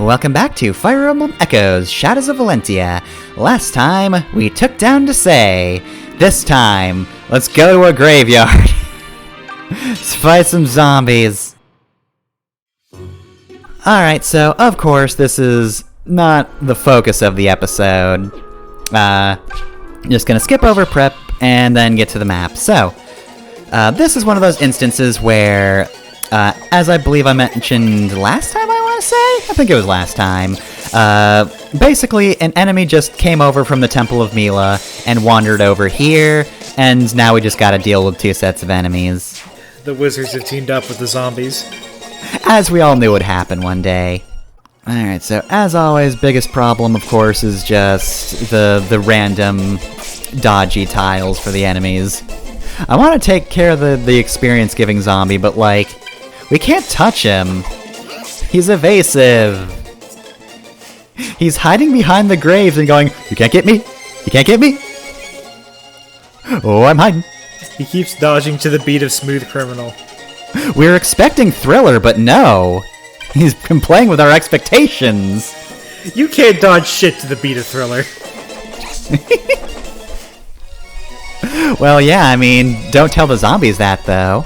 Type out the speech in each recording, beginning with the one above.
Welcome back to Fire Emblem Echoes, Shadows of Valentia. Last time, we took down to say. This time, let's go to a graveyard. Let's fight some zombies. Alright, so, of course, this is not the focus of the episode. Just gonna skip over prep and then get to the map. So, this is one of those instances where, as I believe I mentioned last time, I want to say? I think it was last time. Basically, an enemy just came over from the Temple of Mila and wandered over here, and now we just gotta deal with two sets of enemies. The wizards have teamed up with the zombies. As we all knew would happen one day. Alright, so as always, biggest problem, of course, is just the random dodgy tiles for the enemies. I want to take care of the experience-giving zombie, but, like, we can't touch him. He's evasive. He's hiding behind the graves and going, "You can't get me! You can't get me!" Oh, I'm hiding. He keeps dodging to the beat of Smooth Criminal. We were expecting Thriller, but no. He's been playing with our expectations. You can't dodge shit to the beat of Thriller. Well, yeah, I mean, don't tell the zombies that, though.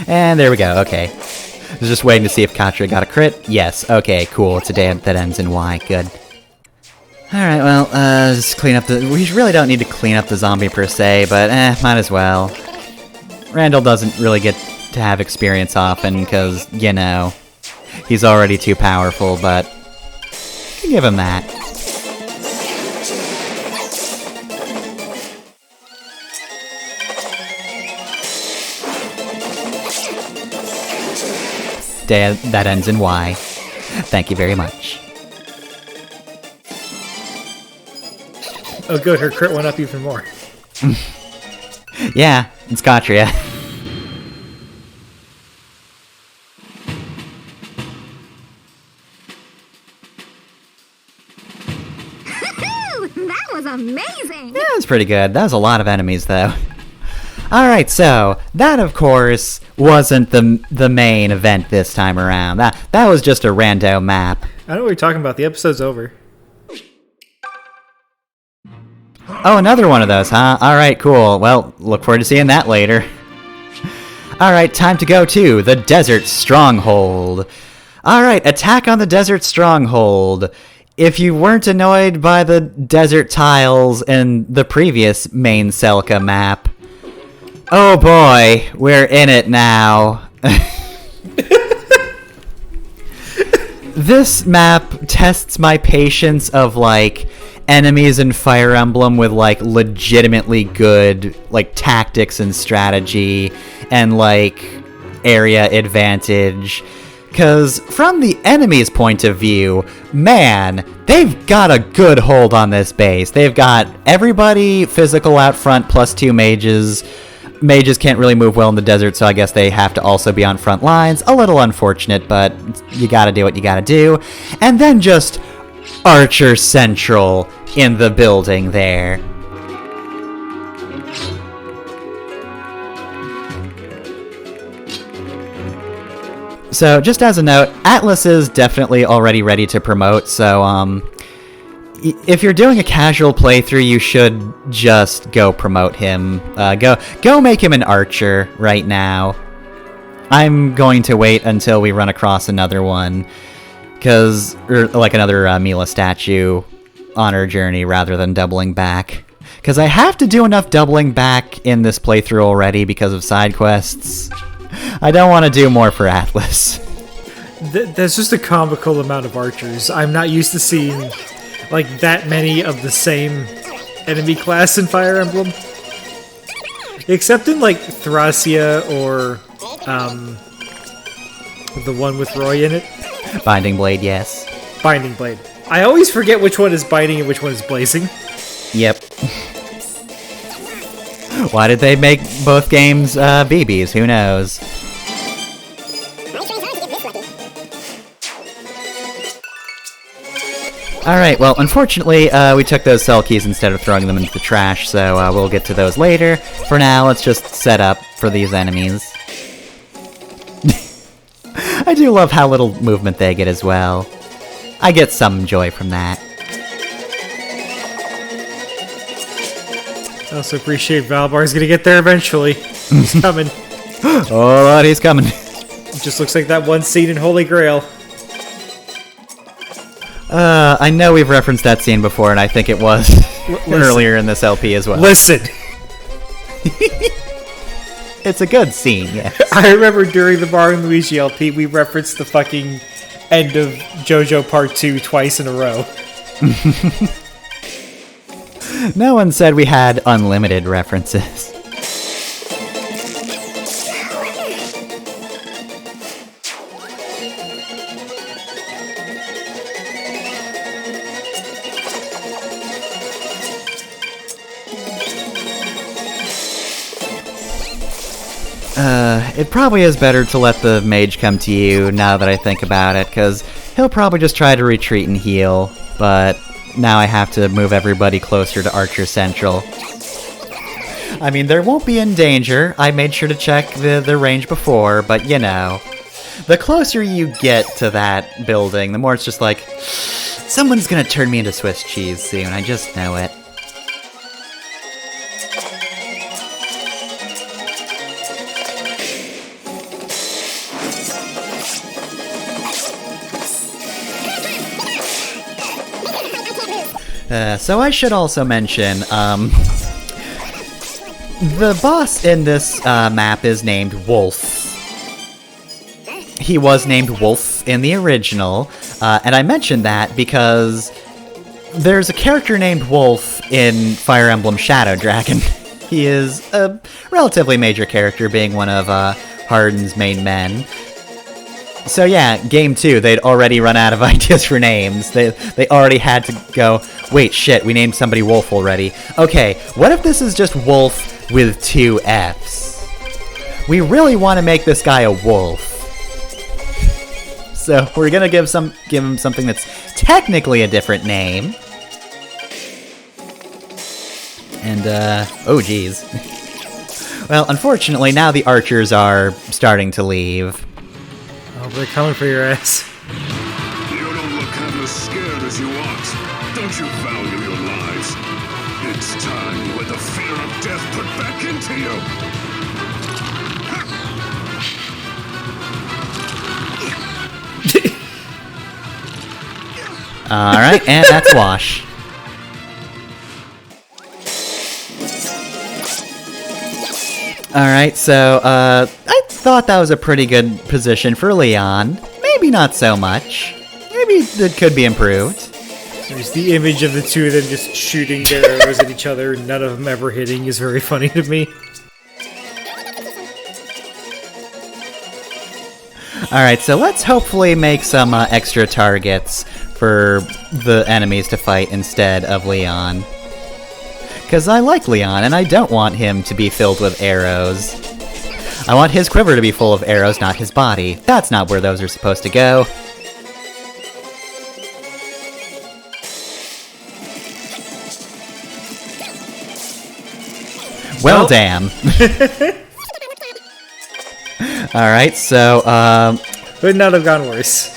And there we go, okay. I was just waiting to see if Katra got a crit. Yes, okay, cool. It's a day that ends in Y. Good. Alright, well, just clean up the... We really don't need to clean up the zombie per se, but might as well. Randall doesn't really get to have experience often, because, you know, he's already too powerful, but give him that. Day that ends in Y. Thank you very much. Oh good, her crit went up even more. Yeah, it's Katria. That was amazing! Yeah, it was pretty good. That was a lot of enemies, though. Alright, so, that, of course, wasn't the main event this time around. That was just a rando map. I know what you're talking about. The episode's over. Oh, another one of those, huh? Alright, cool. Well, look forward to seeing that later. Alright, time to go to the Desert Stronghold. Alright, attack on the Desert Stronghold. If you weren't annoyed by the desert tiles in the previous main Selka map, oh boy, we're in it now. This map tests my patience of, like, enemies in Fire Emblem with, like, legitimately good, like, tactics and strategy and, like, area advantage. Because from the enemy's point of view, man, they've got a good hold on this base. They've got everybody physical out front plus 2 mages. Mages can't really move well in the desert, so I guess they have to also be on front lines. A little unfortunate, but you gotta do what you gotta do. And then just Archer Central in the building there. So, just as a note, Atlas is definitely already ready to promote, so, if you're doing a casual playthrough, you should just go promote him. Go make him an archer right now. I'm going to wait until we run across another one, or like another Mila statue on our journey rather than doubling back. Because I have to do enough doubling back in this playthrough already because of side quests. I don't want to do more for Atlas. That's just a comical amount of archers. I'm not used to seeing, like, that many of the same enemy class in Fire Emblem. Except in, like, Thracia or, the one with Roy in it. Binding Blade, yes. Binding Blade. I always forget which one is Binding and which one is Blazing. Yep. Why did they make both games BBs? Who knows? Alright, well, unfortunately, we took those cell keys instead of throwing them into the trash, so we'll get to those later. For now, let's just set up for these enemies. I do love how little movement they get as well. I get some joy from that. I also appreciate Valbar's gonna get there eventually. He's coming. Oh, Lord, he's coming. It just looks like that one scene in Holy Grail. I know we've referenced that scene before, and I think it was earlier in this LP as well. Listen! It's a good scene, yeah. I remember during the Mario and Luigi LP, we referenced the fucking end of JoJo Part 2 twice in a row. No one said we had unlimited references. It probably is better to let the mage come to you now that I think about it, because he'll probably just try to retreat and heal, but now I have to move everybody closer to Archer Central. I mean, there won't be in danger. I made sure to check the range before, but you know. The closer you get to that building, the more it's just like, someone's gonna turn me into Swiss cheese soon, I just know it. So I should also mention, the boss in this map is named Wolff. He was named Wolff in the original, and I mentioned that because there's a character named Wolff in Fire Emblem Shadow Dragon. He is a relatively major character, being one of Hardin's main men. So yeah, game 2, they'd already run out of ideas for names. They already had to go, wait, shit, we named somebody Wolff already. Okay, what if this is just Wolff with 2 Fs? We really want to make this guy a wolf. So we're gonna give him something that's technically a different name. And, oh geez. Well, unfortunately, now the archers are starting to leave. Oh, they're coming for your ass. You don't look half as scared as you ought. Don't you value your lives? It's time you let the fear of death put back into you. Alright, and that's wash. Alright, so, I thought that was a pretty good position for Leon. Maybe not so much. Maybe it could be improved. There's the image of the two of them just shooting their arrows at each other, none of them ever hitting, is very funny to me. Alright, so let's hopefully make some extra targets for the enemies to fight instead of Leon. Because I like Leon, and I don't want him to be filled with arrows. I want his quiver to be full of arrows, not his body. That's not where those are supposed to go. Well, damn. Alright, so, Would not have gone worse.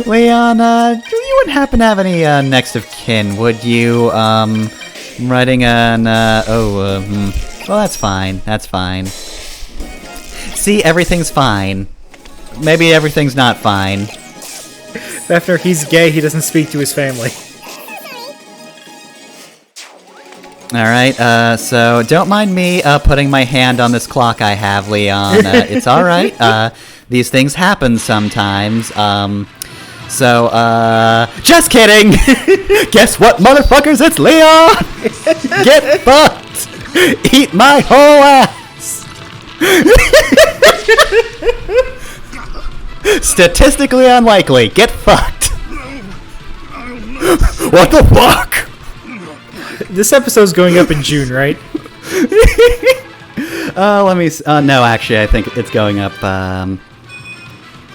Leon, you wouldn't happen to have any, next of kin, would you? I'm writing an, well, that's fine, that's fine. See, everything's fine. Maybe everything's not fine. After he's gay, he doesn't speak to his family. Alright, so don't mind me putting my hand on this clock I have, Leon. It's alright. These things happen sometimes. Just kidding! Guess what, motherfuckers? It's Leon! Get fucked! Eat my whole ass! Statistically unlikely. Get fucked! What the fuck? This episode's going up in June, right? Let me. No, actually, I think it's going up.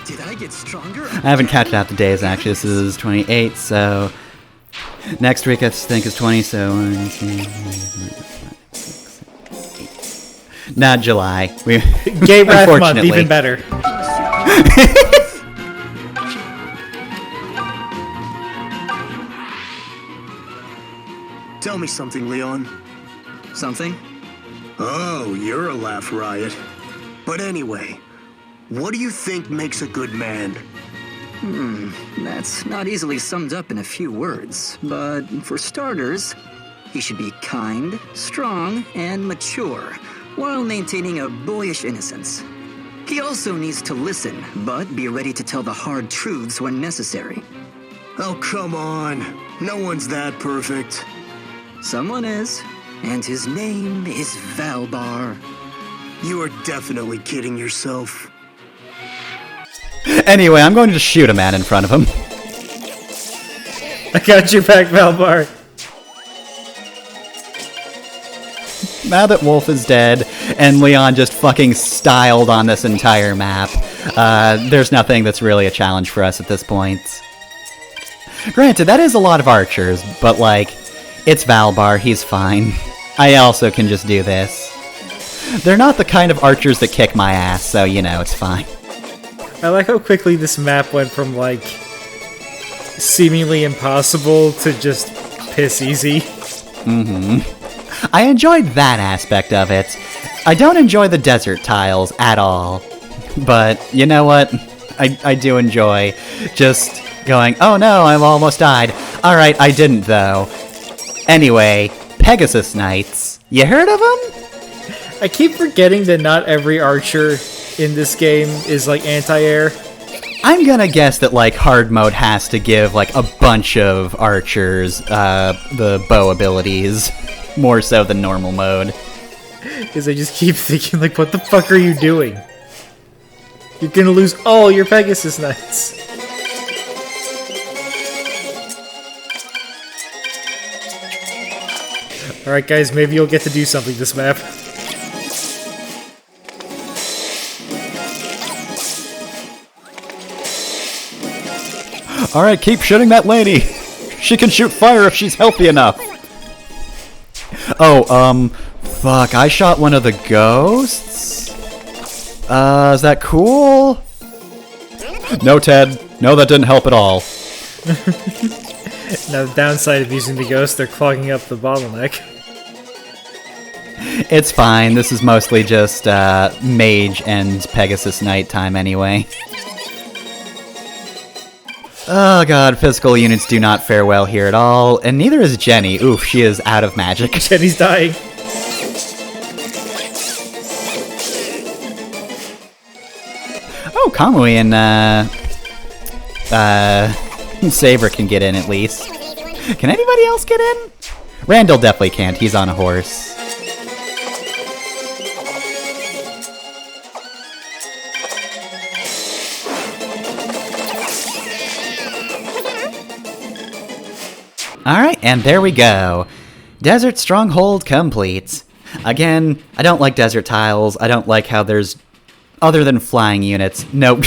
Did I get stronger? I haven't catched out the days. Actually, this is 28. So next week I think is 20. So 1, 2, 3, 4, 5, 6, 7, 8. Not July. We Gay Wrath Month, unfortunately. even better. Tell me something, Leon. Something? Oh, you're a laugh riot. But anyway, what do you think makes a good man? That's not easily summed up in a few words, but for starters, he should be kind, strong, and mature, while maintaining a boyish innocence. He also needs to listen, but be ready to tell the hard truths when necessary. Oh, come on. No one's that perfect. Someone is, and his name is Valbar. You are definitely kidding yourself. Anyway, I'm going to shoot a man in front of him. I got your back, Valbar. Now that Wolff is dead, and Leon just fucking styled on this entire map, there's nothing that's really a challenge for us at this point. Granted, that is a lot of archers, but like, it's Valbar, he's fine. I also can just do this. They're not the kind of archers that kick my ass, so you know, it's fine. I like how quickly this map went from, like, seemingly impossible to just piss easy. I enjoyed that aspect of it. I don't enjoy the desert tiles at all. But, you know what? I do enjoy just going, oh no, I've almost died. Alright, I didn't though. Anyway, Pegasus Knights. You heard of them? I keep forgetting that not every archer in this game is, like, anti-air. I'm gonna guess that, like, hard mode has to give, like, a bunch of archers, the bow abilities, more so than normal mode. Because I just keep thinking, like, what the fuck are you doing? You're gonna lose all your Pegasus Knights. Alright guys, maybe you'll get to do something this map. Alright, keep shooting that lady! She can shoot fire if she's healthy enough! Oh, fuck, I shot one of the ghosts? Is that cool? No, Ted. No, that didn't help at all. Now the downside of using the ghost, they're clogging up the bottleneck. It's fine, this is mostly just, Mage and Pegasus Knight time anyway. Oh god, physical units do not fare well here at all, and neither is Jenny. Oof, she is out of magic. Jenny's dying. Oh, Kamui and Saber can get in at least. Can anybody else get in? Randall definitely can't, he's on a horse. Alright, and there we go. Desert Stronghold complete. Again, I don't like desert tiles. I don't like how there's, other than flying units, no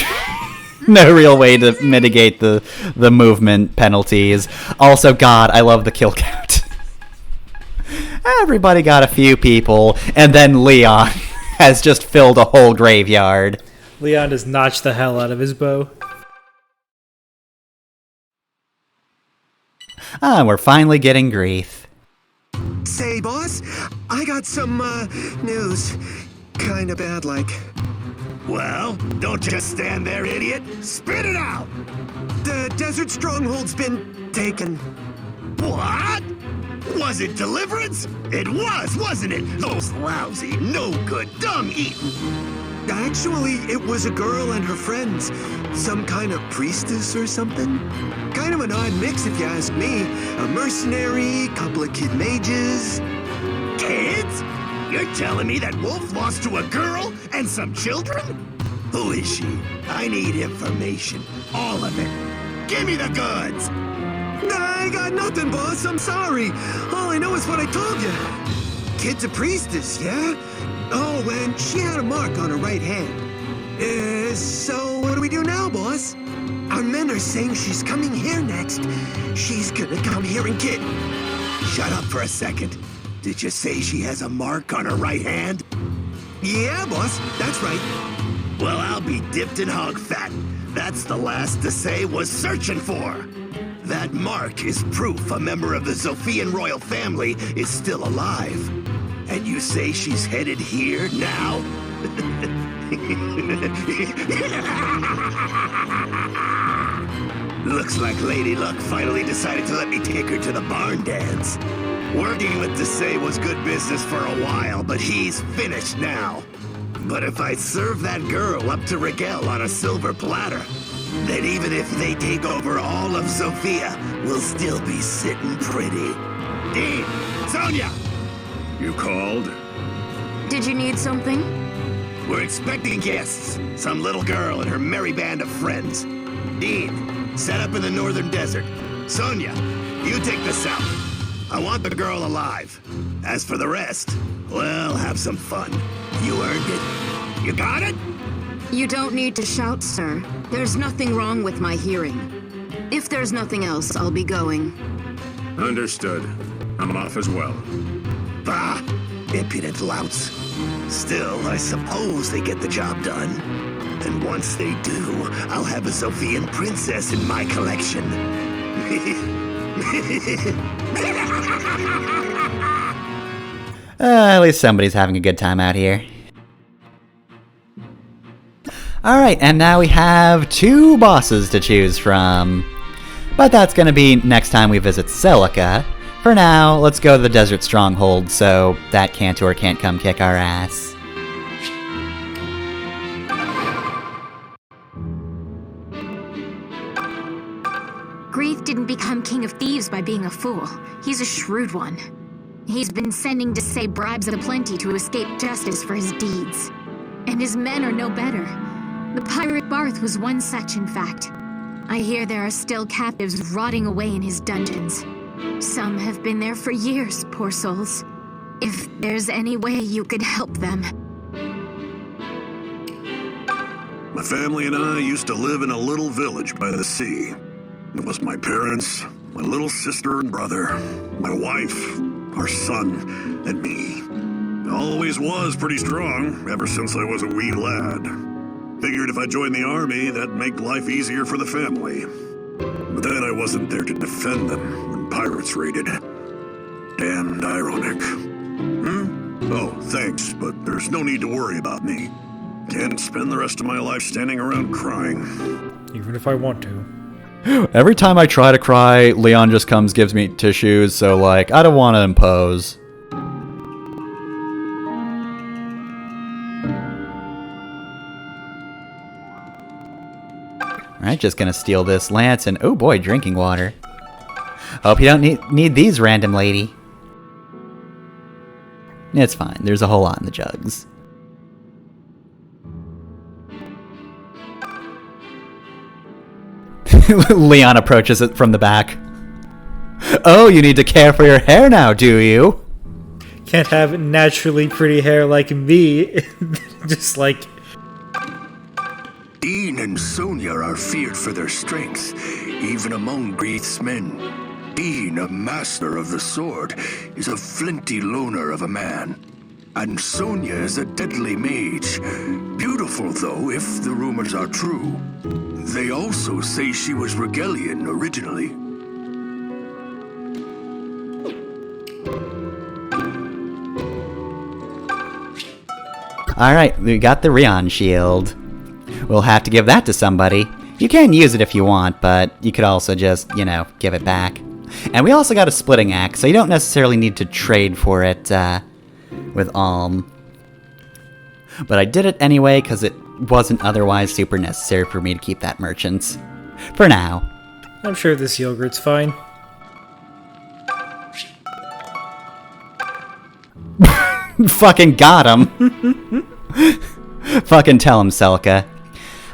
real way to mitigate the movement penalties. Also, God, I love the kill count. Everybody got a few people, and then Leon has just filled a whole graveyard. Leon has notched the hell out of his bow. Ah, we're finally getting grief. Say, boss, I got some, news. Kinda bad, like. Well, don't just stand there, idiot. Spit it out! The Desert Stronghold's been taken. What? Was it Deliverance? It was, wasn't it? Those lousy, no-good, dung-eating. Actually, it was a girl and her friends. Some kind of priestess or something. Kind of an odd mix, if you ask me. A mercenary, couple of kid mages. Kids? You're telling me that Wolff lost to a girl and some children? Who is she? I need information. All of it. Give me the goods! I got nothing, boss. I'm sorry. All I know is what I told you. Kid's a priestess, yeah? Oh, and she had a mark on her right hand. So what do we do now, boss? Our men are saying she's coming here next. She's gonna come here and get... Shut up for a second. Did you say she has a mark on her right hand? Yeah, boss. That's right. Well, I'll be dipped in hog fat. That's the last to say was searching for. That mark is proof a member of the Zophian royal family is still alive. And you say she's headed here now? Looks like Lady Luck finally decided to let me take her to the barn dance. Working with Desai was good business for a while, but he's finished now. But if I serve that girl up to Rigel on a silver platter, then even if they take over all of Sophia, we'll still be sitting pretty. Dean! Sonia! You called? Did you need something? We're expecting guests. Some little girl and her merry band of friends. Dean, set up in the northern desert. Sonia, you take the south. I want the girl alive. As for the rest, well, have some fun. You earned it. You got it? You don't need to shout, sir. There's nothing wrong with my hearing. If there's nothing else, I'll be going. Understood. I'm off as well. Bah! Impudent louts. Still, I suppose they get the job done. And once they do, I'll have a Sophian princess in my collection. At least somebody's having a good time out here. Alright, and now we have 2 bosses to choose from. But that's gonna be next time we visit Celica. For now, let's go to the Desert Stronghold so that Cantor can't come kick our ass. Grief didn't become King of Thieves by being a fool. He's a shrewd one. He's been sending Desai bribes aplenty to escape justice for his deeds. And his men are no better. The pirate Barth was one such, in fact. I hear there are still captives rotting away in his dungeons. Some have been there for years, poor souls. If there's any way you could help them. My family and I used to live in a little village by the sea. It was my parents, my little sister and brother, my wife, our son, and me. I always was pretty strong, ever since I was a wee lad. Figured if I joined the army, that'd make life easier for the family. But then I wasn't there to defend them when pirates raided. Damned ironic. Oh, thanks, but there's no need to worry about me. Can't spend the rest of my life standing around crying. Even if I want to. Every time I try to cry, Leon just comes, gives me tissues, so like, I don't want to impose. Alright, just gonna steal this lance and, oh boy, drinking water. Hope you don't need these, random lady. It's fine, there's a whole lot in the jugs. Leon approaches it from the back. Oh, you need to care for your hair now, do you? Can't have naturally pretty hair like me. Just like... Dean and Sonia are feared for their strength, even among Grieth's men. Dean, a master of the sword, is a flinty loner of a man. And Sonia is a deadly mage. Beautiful, though, if the rumors are true. They also say she was Rigelian originally. Alright, we got the Rion Shield. We'll have to give that to somebody. You can use it if you want, but you could also just, you know, give it back. And we also got a splitting axe, so you don't necessarily need to trade for it with Alm. But I did it anyway, because it wasn't otherwise super necessary for me to keep that merchant. For now. I'm sure this yogurt's fine. Fucking got him. Fucking tell him, Celica.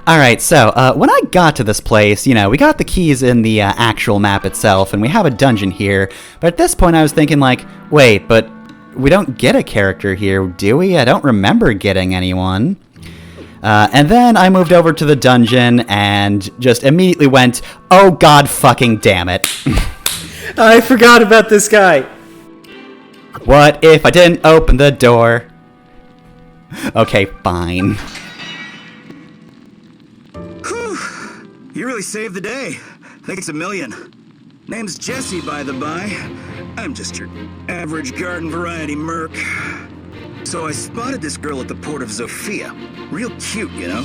Alright, so, when I got to this place, you know, we got the keys in the actual map itself, and we have a dungeon here, but at this point I was thinking, like, wait, but we don't get a character here, do we? I don't remember getting anyone. And then I moved over to the dungeon, and just immediately went, oh god fucking damn it. I forgot about this guy! What if I didn't open the door? Okay, fine. Whew. You really saved the day. Thanks a million. Name's Jesse, by the by. I'm just your average garden variety merc. So I spotted this girl at the port of Zofia. Real cute, you know?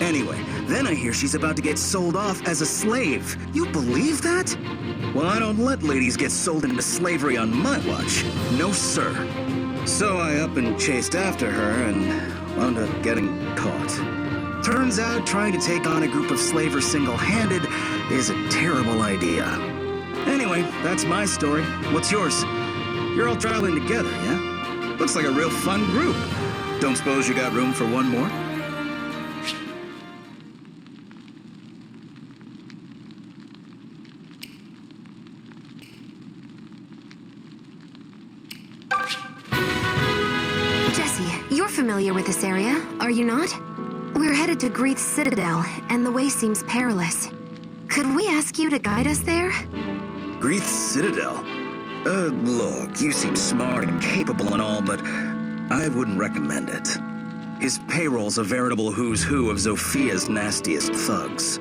Anyway, then I hear she's about to get sold off as a slave. You believe that? Well, I don't let ladies get sold into slavery on my watch. No, sir. So I up and chased after her and wound up getting caught. Turns out trying to take on a group of slavers single-handed is a terrible idea. Anyway, that's my story. What's yours? You're all traveling together, yeah? Looks like a real fun group. Don't suppose you got room for one more? Jesse, you're familiar with this area, are you not? We're headed to Greeth's Citadel, and the way seems perilous. Could we ask you to guide us there? Greeth's Citadel? Look, you seem smart and capable and all, but I wouldn't recommend it. His payroll's a veritable who's who of Zofia's nastiest thugs.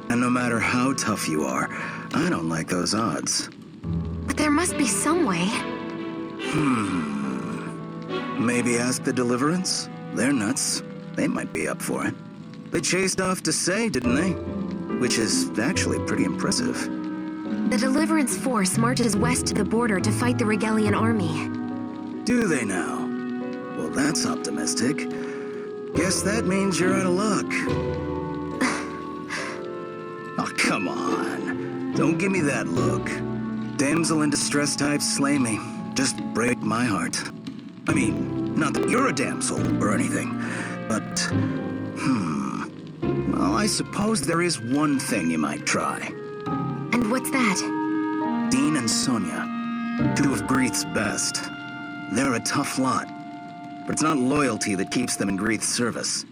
And no matter how tough you are, I don't like those odds. But there must be some way. Maybe ask the Deliverance? They're nuts. They might be up for it. They chased off to say, didn't they? Which is actually pretty impressive. The Deliverance force marches west to the border to fight the Regalian army. Do they now? Well, that's optimistic. Guess that means you're out of luck. Oh, come on. Don't give me that look. Damsel in distress types slay me. Just break my heart. I mean, not that you're a damsel or anything, but, well, I suppose there is one thing you might try. And what's that? Dean and Sonia, two of Greeth's best. They're a tough lot, but it's not loyalty that keeps them in Greeth's service.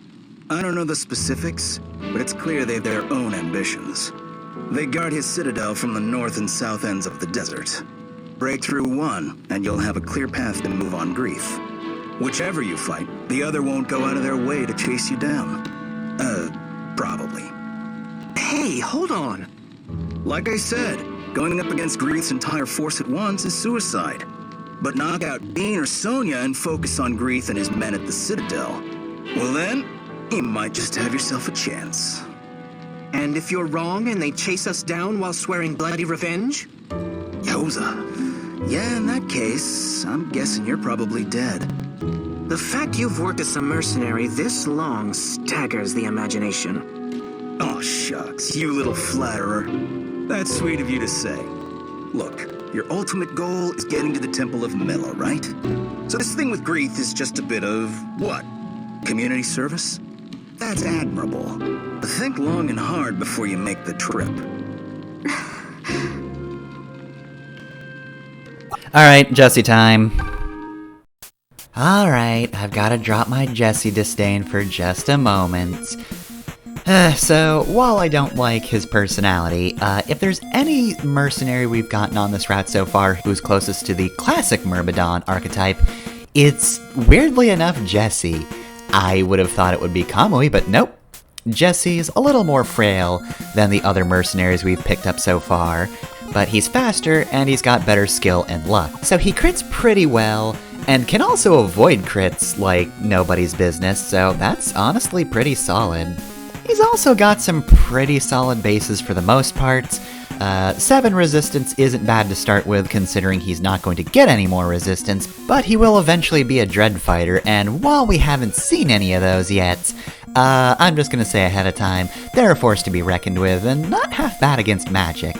I don't know the specifics, but it's clear they've their own ambitions. They guard his citadel from the north and south ends of the desert. Break through one, and you'll have a clear path to move on Greeth. Whichever you fight, the other won't go out of their way to chase you down. Probably. Hey, hold on. Like I said, going up against Greeth's entire force at once is suicide. But knock out Dean or Sonia and focus on Greeth and his men at the Citadel. Well then, you might just have yourself a chance. And if you're wrong and they chase us down while swearing bloody revenge? Yowza. Yeah, in that case, I'm guessing you're probably dead. The fact you've worked as a mercenary this long staggers the imagination. Oh, shucks, you little flatterer. That's sweet of you to say. Look, your ultimate goal is getting to the Temple of Mela, right? So this thing with Greeth is just a bit of, what? Community service? That's admirable. But think long and hard before you make the trip. Alright, Jesse time. Alright, I've gotta drop my Jesse disdain for just a moment. So, while I don't like his personality, if there's any mercenary we've gotten on this route so far who's closest to the classic Myrmidon archetype, it's weirdly enough Jesse. I would have thought it would be Kamui, but nope. Jesse's a little more frail than the other mercenaries we've picked up so far, but he's faster and he's got better skill and luck. So he crits pretty well, and can also avoid crits like nobody's business, so that's honestly pretty solid. He's also got some pretty solid bases for the most part. 7 resistance isn't bad to start with, considering he's not going to get any more resistance, but he will eventually be a dread fighter, and while we haven't seen any of those yet, I'm just gonna say ahead of time, they're a force to be reckoned with, and not half bad against magic.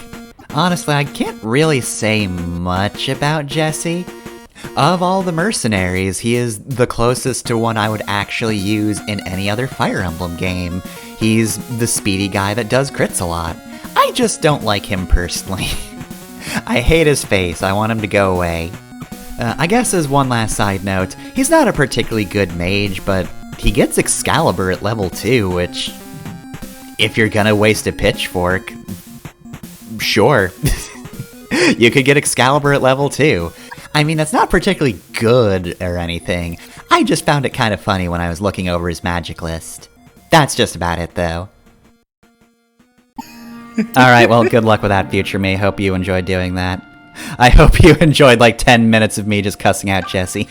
Honestly, I can't really say much about Jesse. Of all the mercenaries, he is the closest to one I would actually use in any other Fire Emblem game. He's the speedy guy that does crits a lot. I just don't like him personally. I hate his face, I want him to go away. I guess as one last side note, he's not a particularly good mage, but he gets Excalibur at level 2, which, if you're gonna waste a pitchfork, sure. You could get Excalibur at level 2. I mean, that's not particularly good or anything. I just found it kind of funny when I was looking over his magic list. That's just about it, though. Alright, well, good luck with that, future me. Hope you enjoyed doing that. I hope you enjoyed like 10 minutes of me just cussing out Jesse.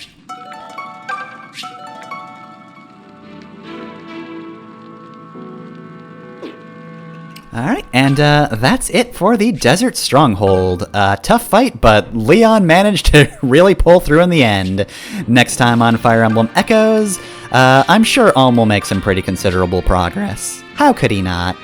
Alright, and that's it for the Desert Stronghold. Tough fight, but Leon managed to really pull through in the end. Next time on Fire Emblem Echoes, I'm sure Alm will make some pretty considerable progress. How could he not?